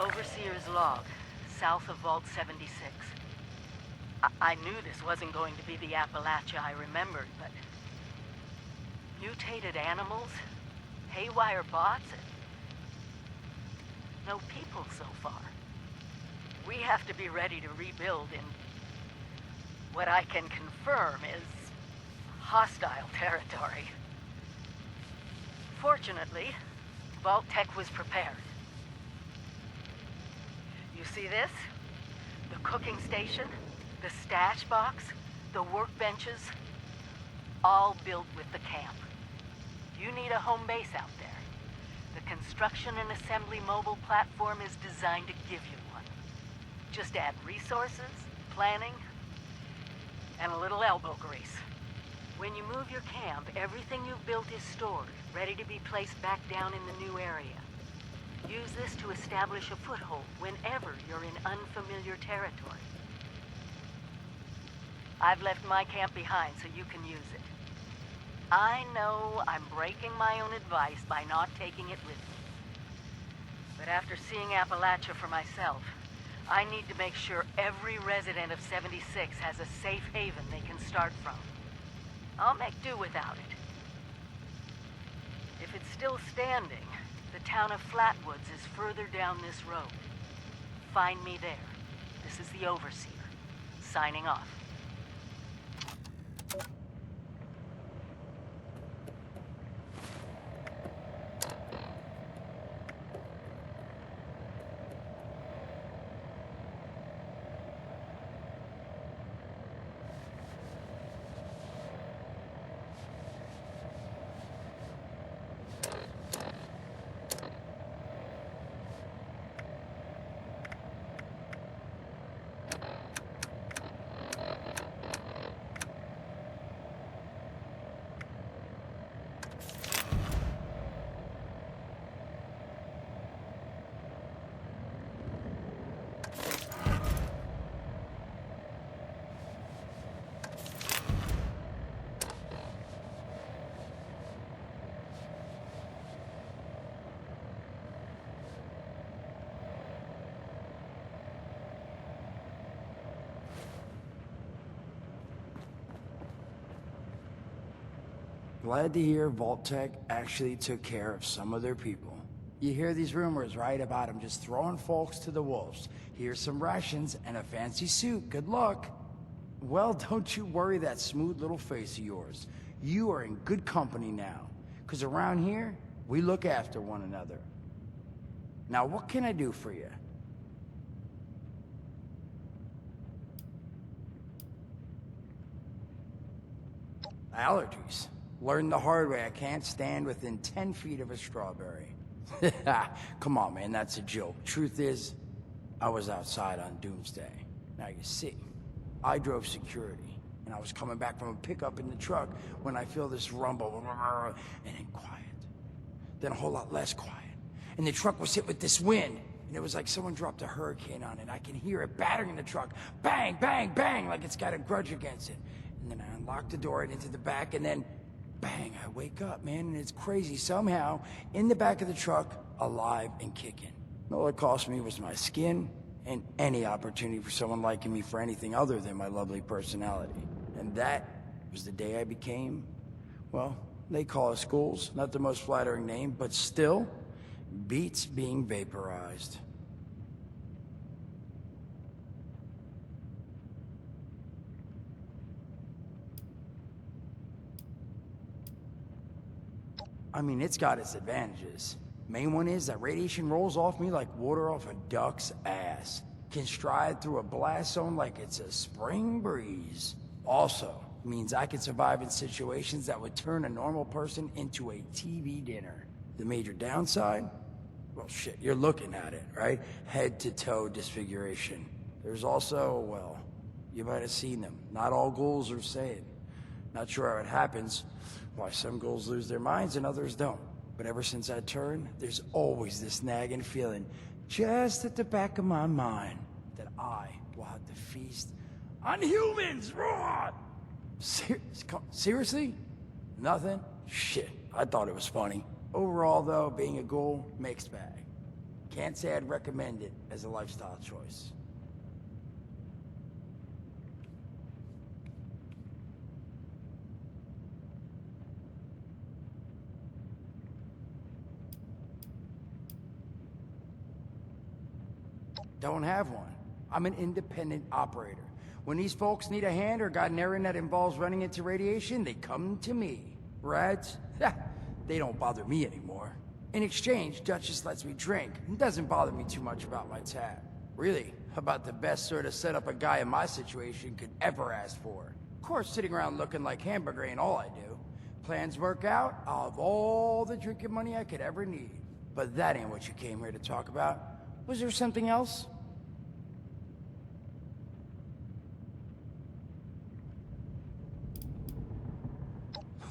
Overseer's log, south of Vault 76. I knew this wasn't going to be the Appalachia I remembered, but... mutated animals? Haywire bots? No people so far. We have to be ready to rebuild in... what I can confirm is... hostile territory. Fortunately, Vault Tech was prepared. You see this? The cooking station, the stash box, the workbenches, all built with the camp. You need a home base out there. The construction and assembly mobile platform is designed to give you one. Just add resources, planning, and a little elbow grease. When you move your camp, everything you've built is stored, ready to be placed back down in the new area. Use this to establish a foothold whenever you're in unfamiliar territory. I've left my camp behind so you can use it. I know I'm breaking my own advice by not taking it with me. But after seeing Appalachia for myself, I need to make sure every resident of 76 has a safe haven they can start from. I'll make do without it. If it's still standing, the town of Flatwoods is further down this road. Find me there. This is the Overseer, signing off. Glad to hear Vault Tech actually took care of some of their people. You hear these rumors, right, about them just throwing folks to the wolves. Here's some rations and a fancy suit. Good luck. Well, don't you worry that smooth little face of yours. You are in good company now. 'Cause around here, we look after one another. Now, what can I do for you? Allergies. Learned the hard way I can't stand within 10 feet of a strawberry. Come on, man, that's a joke. Truth is, I was outside on Doomsday. Now you see, I drove security, and I was coming back from a pickup in the truck when I feel this rumble, and then quiet. Then a whole lot less quiet. And the truck was hit with this wind, and it was like someone dropped a hurricane on it. I can hear it battering the truck. Bang, bang, bang, like it's got a grudge against it. And then I unlocked the door and into the back, and then bang, I wake up, man, and it's crazy. Somehow, in the back of the truck, alive and kicking. All it cost me was my skin and any opportunity for someone liking me for anything other than my lovely personality. And that was the day I became, well, they call us ghouls. Not the most flattering name, but still, beats being vaporized. I mean, it's got its advantages. Main one is that radiation rolls off me like water off a duck's ass. Can stride through a blast zone like it's a spring breeze. Also, means I can survive in situations that would turn a normal person into a TV dinner. The major downside? Well, shit, you're looking at it, right? Head to toe disfiguration. There's also, well, you might have seen them. Not all ghouls are sane. Not sure how it happens. Why some ghouls lose their minds and others don't. But ever since I turned, there's always this nagging feeling, just at the back of my mind, that I will have to feast on humans! Raw! Seriously? Nothing? Shit, I thought it was funny. Overall, though, being a ghoul, mixed bag. Can't say I'd recommend it as a lifestyle choice. Don't have one. I'm an independent operator. When these folks need a hand or got an errand that involves running into radiation, they come to me. Rads? They don't bother me anymore. In exchange, Duchess lets me drink and doesn't bother me too much about my tab. Really, about the best sort of setup a guy in my situation could ever ask for. Of course, sitting around looking like hamburger ain't all I do. Plans work out, I'll have all the drinking money I could ever need. But that ain't what you came here to talk about. Was there something else?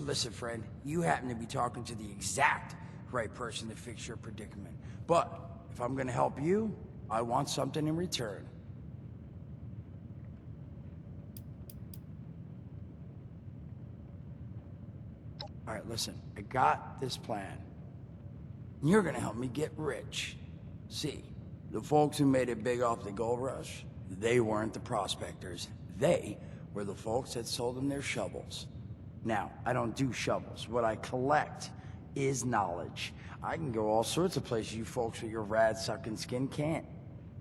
Listen, friend, you happen to be talking to the exact right person to fix your predicament. But if I'm gonna help you, I want something in return. All right, listen, I got this plan. You're gonna help me get rich. See, the folks who made it big off the gold rush, they weren't the prospectors. They were the folks that sold them their shovels. Now, I don't do shovels. What I collect is knowledge. I can go all sorts of places you folks with your rad-sucking skin can't.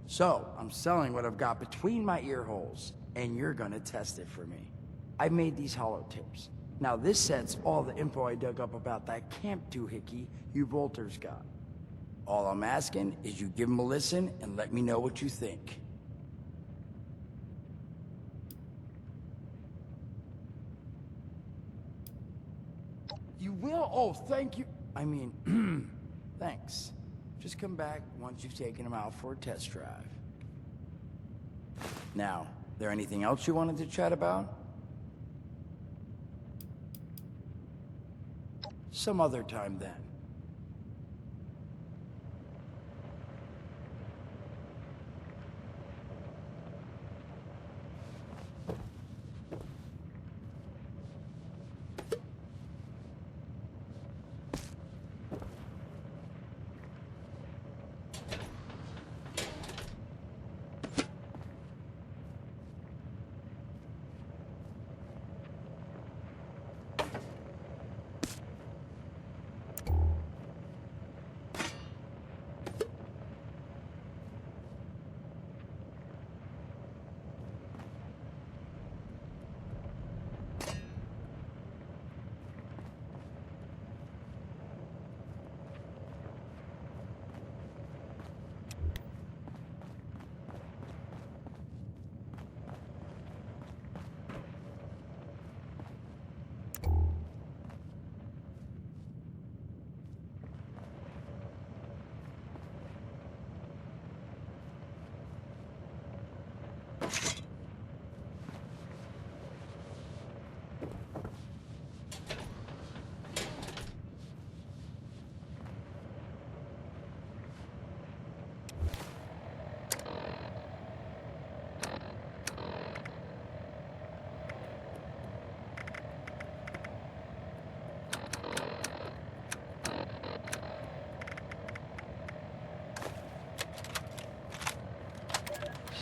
So, I'm selling what I've got between my ear holes, and you're gonna test it for me. I made these holotapes. Now, this sets all the info I dug up about that camp doohickey you Volters got. All I'm asking is you give them a listen and let me know what you think. You will? Oh, thank you. I mean, thanks. Just come back once you've taken them out for a test drive. Now, there anything else you wanted to chat about? Some other time then.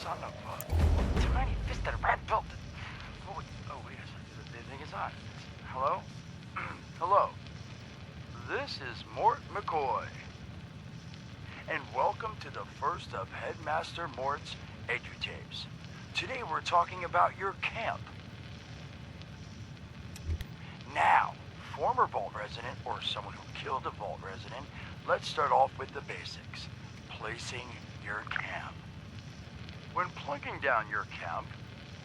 Son of a tiny fisted rat built. Oh, wait a second. The thing is on. Hello? Hello. This is Mort McCoy. And welcome to the first of Headmaster Mort's EduTapes. Today we're talking about your camp. Now, former Vault resident or someone who killed a Vault resident, let's start off with the basics. Placing your camp. When plunking down your camp,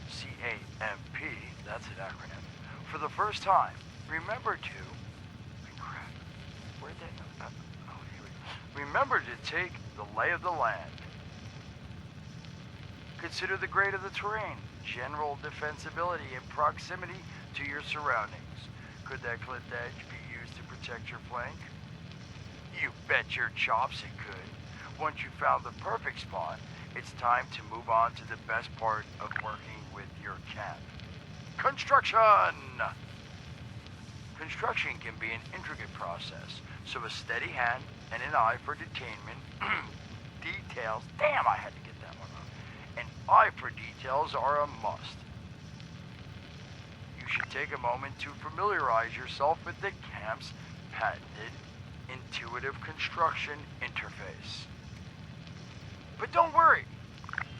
C-A-M-P, that's an acronym, for the first time, remember to... Crap. Where'd that... oh, here we go. Remember to take the lay of the land. Consider the grade of the terrain, general defensibility, and proximity to your surroundings. Could that cliff edge be used to protect your flank? You bet your chops it could. Once you found the perfect spot, it's time to move on to the best part of working with your camp. Construction! Construction can be an intricate process, so a steady hand and an eye for detainment details. Damn, I had to get that one up. And eye for details are a must. You should take a moment to familiarize yourself with the camp's patented intuitive construction interface. But don't worry,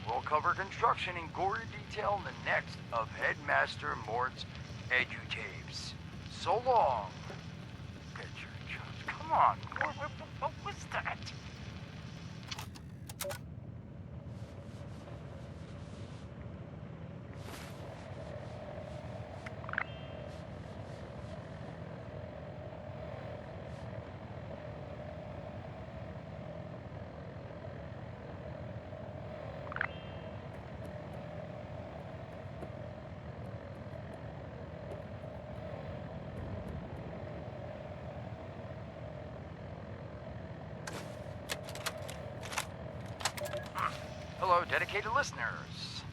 we'll cover construction in gory detail in the next of Headmaster Mort's edutapes. So long. Get your jobs. Come on, what was that? Hello, dedicated listeners.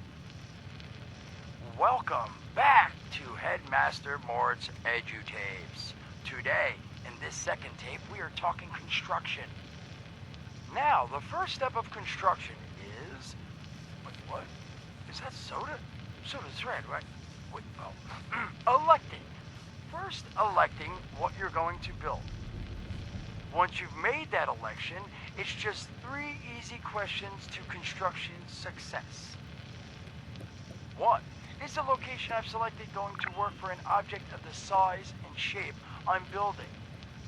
Welcome back to Headmaster Mort's edutapes. Today, in this second tape, we are talking construction. Now, the first step of construction is... Wait, what? Is that soda? Soda's red, right? Wait, oh. Electing. First, electing what you're going to build. Once you've made that election, it's just 3 easy questions to construction success. 1. Is the location I've selected going to work for an object of the size and shape I'm building?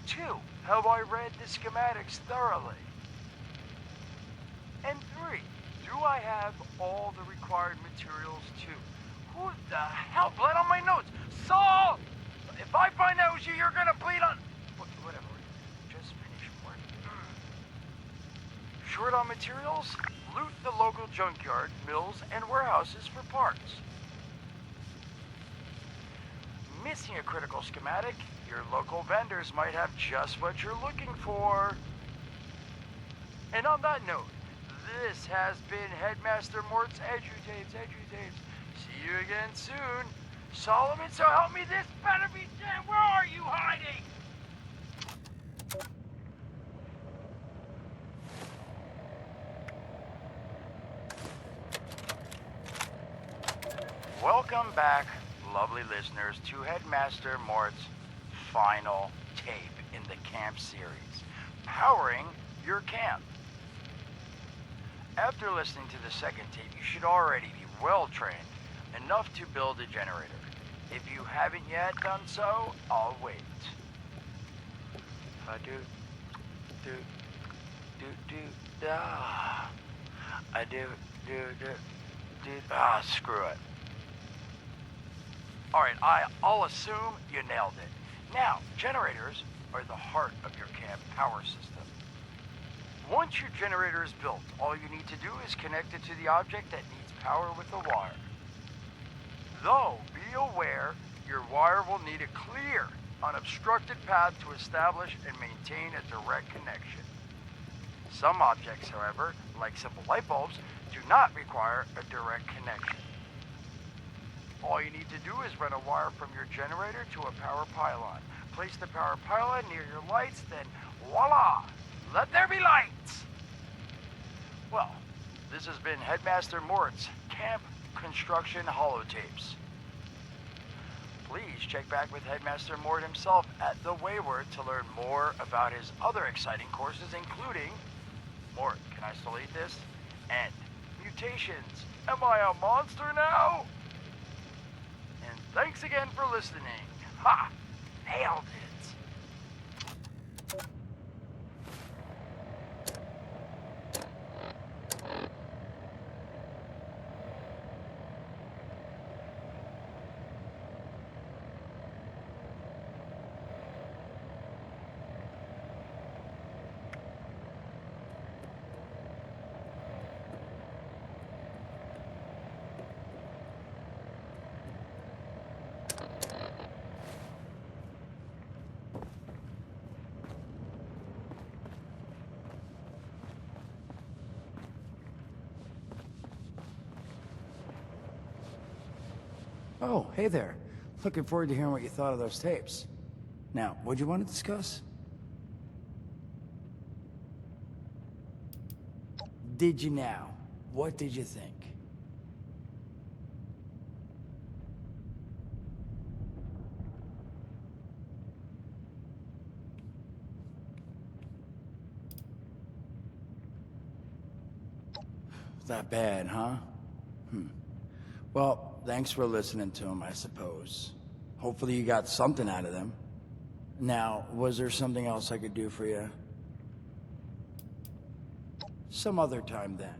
2. Have I read the schematics thoroughly? And 3. Do I have all the required materials too? Who the hell bled on my notes? Saul! If I find out it was you, you're gonna bleed on... Whatever. Just finish work. Short on materials? Loot the local junkyard, mills, and warehouses for parts. Missing a critical schematic? Your local vendors might have just what you're looking for. And on that note, this has been Headmaster Mort's edutapes. See you again soon. Solomon, so help me, this better be damn. Where are you hiding? Welcome back, lovely listeners, to Headmaster Mort's final tape in the camp series, Powering Your Camp. After listening to the second tape, you should already be well trained enough to build a generator. If you haven't yet done so, I'll wait. Screw it. Alright, I'll assume you nailed it. Now, generators are the heart of your camp power system. Once your generator is built, all you need to do is connect it to the object that needs power with a wire. Though, be aware, your wire will need a clear, unobstructed path to establish and maintain a direct connection. Some objects, however, like simple light bulbs, do not require a direct connection. All you need to do is run a wire from your generator to a power pylon. Place the power pylon near your lights, then voila! Let there be lights! Well, this has been Headmaster Mort's Camp Construction Holotapes. Please check back with Headmaster Mort himself at the Wayward to learn more about his other exciting courses, including Mort, can I still eat this? And mutations. Am I a monster now? And thanks again for listening. Ha! Nailed it! Oh, hey there. Looking forward to hearing what you thought of those tapes. Now, what'd you want to discuss? Did you now? What did you think? That bad, huh? Well, thanks for listening to him, I suppose. Hopefully you got something out of them. Now, was there something else I could do for you? Some other time then.